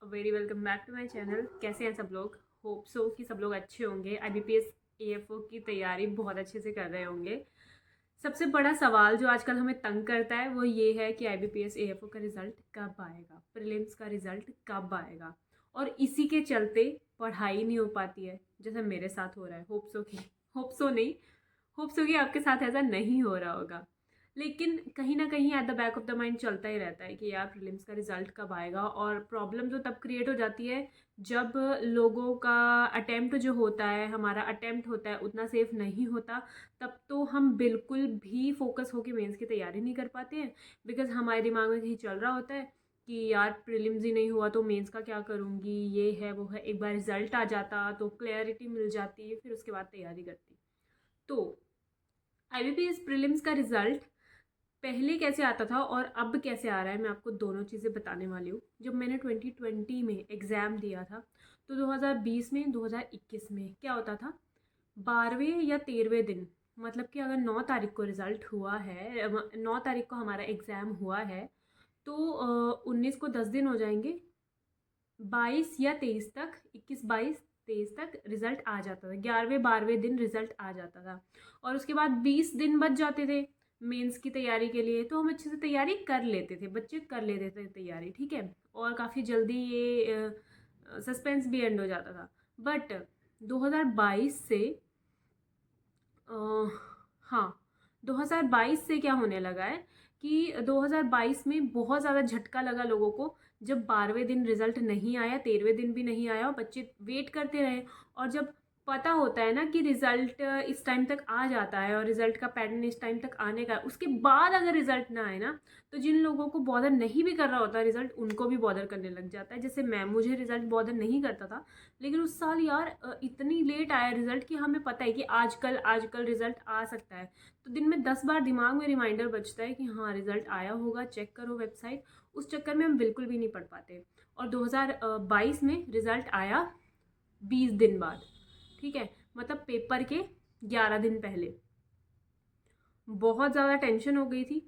Very welcome back to my channel. कैसे हैं सब लोग? होप सो कि सब लोग अच्छे होंगे। आईबीपीएस एएफओ की तैयारी बहुत अच्छे से कर रहे होंगे। सबसे बड़ा सवाल जो आजकल हमें तंग करता है वो ये है कि आईबीपीएस एएफओ का रिज़ल्ट कब आएगा, प्रीलिम्स का रिज़ल्ट कब आएगा। और इसी के चलते पढ़ाई नहीं हो पाती है, जैसा मेरे साथ हो रहा है। होप सो कि आपके साथ ऐसा नहीं हो रहा होगा। लेकिन कहीं ना कहीं at the back of the mind चलता ही रहता है कि यार प्रीलिम्स का रिजल्ट कब आएगा। और प्रॉब्लम जो तब क्रिएट हो जाती है जब लोगों का अटेम्प्ट जो होता है, हमारा अटेम्प्ट होता है, उतना सेफ नहीं होता। तब तो हम बिल्कुल भी फोकस होकर मेंस की तैयारी नहीं कर पाते हैं, बिकॉज हमारे दिमाग में कहीं चल रहा होता है कि यार प्रीलिम्स ही नहीं हुआ तो मेंस का क्या करूँगी, ये है वो है। एक बार रिजल्ट आ जाता तो क्लैरिटी मिल जाती, फिर उसके बाद तैयारी करती। तो आईबीपीएस प्रीलिम्स का रिजल्ट पहले कैसे आता था और अब कैसे आ रहा है, मैं आपको दोनों चीज़ें बताने वाली हूँ। जब मैंने 2020 में एग्ज़ाम दिया था तो 2020 में 2021 में क्या होता था, 12वें या 13वें दिन, मतलब कि अगर 9 तारीख को रिज़ल्ट हुआ है, 9 तारीख को हमारा एग्ज़ाम हुआ है, तो 19 को 10 दिन हो जाएंगे, 22 या 23 तक, 21 22 23 तक रिज़ल्ट आ जाता था। 11वें 12वें दिन रिज़ल्ट आ जाता था और उसके बाद 20 दिन बच जाते थे मेंस की तैयारी के लिए। तो हम अच्छे से तैयारी कर लेते थे, बच्चे कर लेते थे तैयारी, ठीक है। और काफ़ी जल्दी ये सस्पेंस भी एंड हो जाता था। बट 2022 से हाँ, 2022 से क्या होने लगा है कि 2022 में बहुत ज़्यादा झटका लगा लोगों को, जब 12वें दिन रिजल्ट नहीं आया, 13वें दिन भी नहीं आया और बच्चे वेट करते रहे। और जब पता होता है ना कि रिजल्ट इस टाइम तक आ जाता है और रिजल्ट का पैटर्न इस टाइम तक आने का, उसके बाद अगर रिजल्ट ना आए ना, तो जिन लोगों को बॉदर नहीं भी कर रहा होता रिजल्ट, उनको भी बॉदर करने लग जाता है। जैसे मुझे रिजल्ट बॉदर नहीं करता था, लेकिन उस साल यार इतनी लेट आया रिजल्ट कि हमें पता है कि आजकल आजकल रिजल्ट आ सकता है। तो दिन में 10 बार दिमाग में रिमाइंडर बजता है कि हाँ रिजल्ट आया होगा, चेक करो वेबसाइट। उस चक्कर में हम बिल्कुल भी नहीं पढ़ पाते। और 2022 में रिजल्ट आया 20 दिन बाद, ठीक है, मतलब पेपर के 11 दिन पहले। बहुत ज़्यादा टेंशन हो गई थी।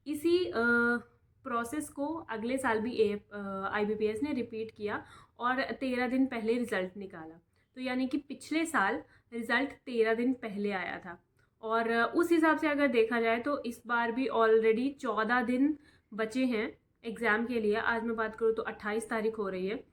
इसी प्रोसेस को अगले साल भी आईबीपीएस ने रिपीट किया और 13 दिन पहले रिज़ल्ट निकाला। तो यानी कि पिछले साल रिज़ल्ट 13 दिन पहले आया था। और उस हिसाब से अगर देखा जाए तो इस बार भी ऑलरेडी 14 दिन बचे हैं एग्ज़ाम के लिए। आज मैं बात करूँ तो 28 तारीख हो रही है।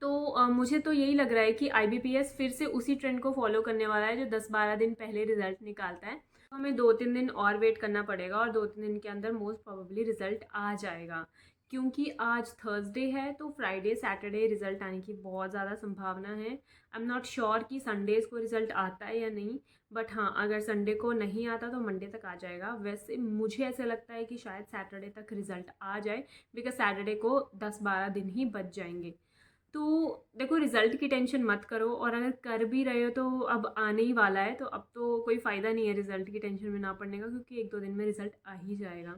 तो मुझे तो यही लग रहा है कि आईबीपीएस फिर से उसी ट्रेंड को फॉलो करने वाला है जो 10-12 दिन पहले रिजल्ट निकालता है। तो हमें 2-3 दिन और वेट करना पड़ेगा और 2-3 दिन के अंदर मोस्ट प्रोबेबली रिजल्ट आ जाएगा। क्योंकि आज थर्सडे है तो फ्राइडे सैटरडे रिजल्ट आने की बहुत ज़्यादा संभावना है। आई एम नॉट श्योर कि संडेज़ को रिजल्ट आता है या नहीं, बट हाँ अगर संडे को नहीं आता तो मंडे तक आ जाएगा। वैसे मुझे ऐसा लगता है कि शायद सैटरडे तक रिजल्ट आ जाए, बिकॉज सैटरडे को 10-12 दिन ही बच जाएंगे। तो देखो रिज़ल्ट की टेंशन मत करो, और अगर कर भी रहे हो तो अब आने ही वाला है, तो अब तो कोई फ़ायदा नहीं है रिज़ल्ट की टेंशन में ना पड़ने का, क्योंकि 1-2 दिन में रिज़ल्ट आ ही जाएगा।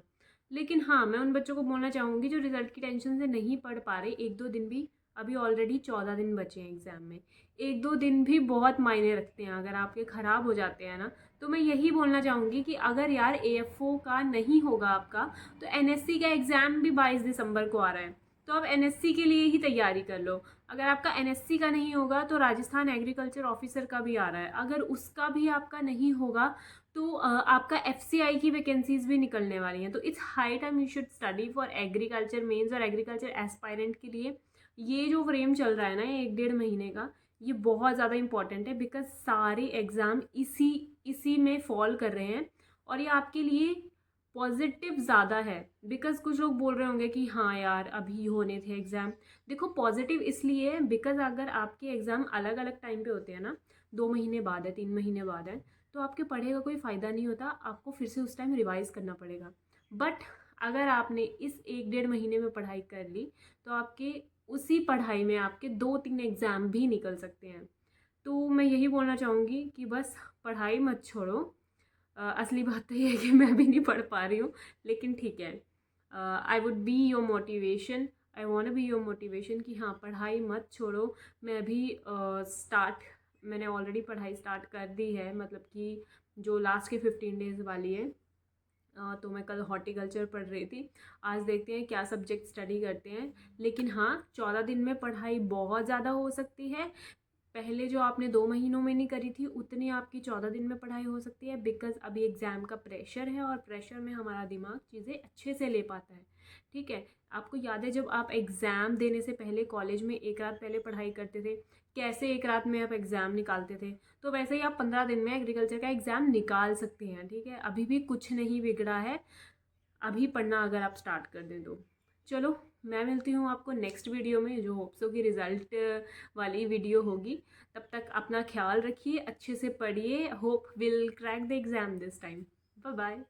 लेकिन हाँ, मैं उन बच्चों को बोलना चाहूँगी जो रिज़ल्ट की टेंशन से नहीं पढ़ पा रहे 1-2 दिन भी। अभी ऑलरेडी 14 दिन बचे हैं एग्ज़ाम में। 1-2 दिन भी बहुत मायने रखते हैं। अगर आपके ख़राब हो जाते हैं ना, तो मैं यही बोलना चाहूँगी कि अगर यार एएफओ का नहीं होगा आपका, तो एनएससी का एग्ज़ाम भी 22 दिसंबर को आ रहा है, तो आप एनएससी के लिए ही तैयारी कर लो। अगर आपका एनएससी का नहीं होगा तो राजस्थान एग्रीकल्चर ऑफिसर का भी आ रहा है, अगर उसका भी आपका नहीं होगा तो आपका एफसीआई की वैकेंसीज भी निकलने वाली हैं। तो it's high time you should study for agriculture mains और एग्रीकल्चर एस्पायरेंट के लिए। ये जो फ्रेम चल रहा है ना, ये 1-1.5 महीने का, ये बहुत ज़्यादा इंपॉर्टेंट है, बिकॉज सारे एग्ज़ाम इसी में फॉल कर रहे हैं। और ये आपके लिए पॉजिटिव ज़्यादा है, बिकॉज कुछ लोग बोल रहे होंगे कि हाँ यार अभी होने थे एग्ज़ाम। देखो पॉजिटिव इसलिए है बिकॉज अगर आपके एग्ज़ाम अलग अलग टाइम पे होते हैं ना, 2 महीने बाद है, 3 महीने बाद है, तो आपके पढ़े का कोई फ़ायदा नहीं होता, आपको फिर से उस टाइम रिवाइज़ करना पड़ेगा। बट अगर आपने इस 1-1.5 महीने में पढ़ाई कर ली, तो आपके उसी पढ़ाई में आपके 2-3 एग्ज़ाम भी निकल सकते हैं। तो मैं यही बोलना चाहूँगी कि बस पढ़ाई मत छोड़ो। असली बात तो ये है कि मैं भी नहीं पढ़ पा रही हूँ, लेकिन ठीक है, I would be your motivation, I want be your motivation कि हाँ पढ़ाई मत छोड़ो। मैं भी मैंने ऑलरेडी पढ़ाई स्टार्ट कर दी है, मतलब कि जो लास्ट के 15 डेज़ वाली है, तो मैं कल हॉर्टिकल्चर पढ़ रही थी। आज देखते हैं क्या सब्जेक्ट स्टडी करते हैं। लेकिन हाँ, 14 दिन में पढ़ाई बहुत ज़्यादा हो सकती है। पहले जो आपने 2 महीनों में नहीं करी थी उतनी आपकी 14 दिन में पढ़ाई हो सकती है, बिकॉज़ अभी एग्ज़ाम का प्रेशर है और प्रेशर में हमारा दिमाग चीज़ें अच्छे से ले पाता है। ठीक है, आपको याद है जब आप एग्ज़ाम देने से पहले कॉलेज में एक रात पहले पढ़ाई करते थे, कैसे एक रात में आप एग्ज़ाम निकालते थे? तो वैसे ही आप 15 दिन में एग्रीकल्चर का एग्ज़ाम निकाल सकते हैं। ठीक है, अभी भी कुछ नहीं बिगड़ा है, अभी पढ़ना अगर आप स्टार्ट कर दें तो। चलो, मैं मिलती हूँ आपको नेक्स्ट वीडियो में, जो होप्स हो कि रिज़ल्ट वाली वीडियो होगी। तब तक अपना ख्याल रखिए, अच्छे से पढ़िए। Hope will crack the exam this time. Bye bye.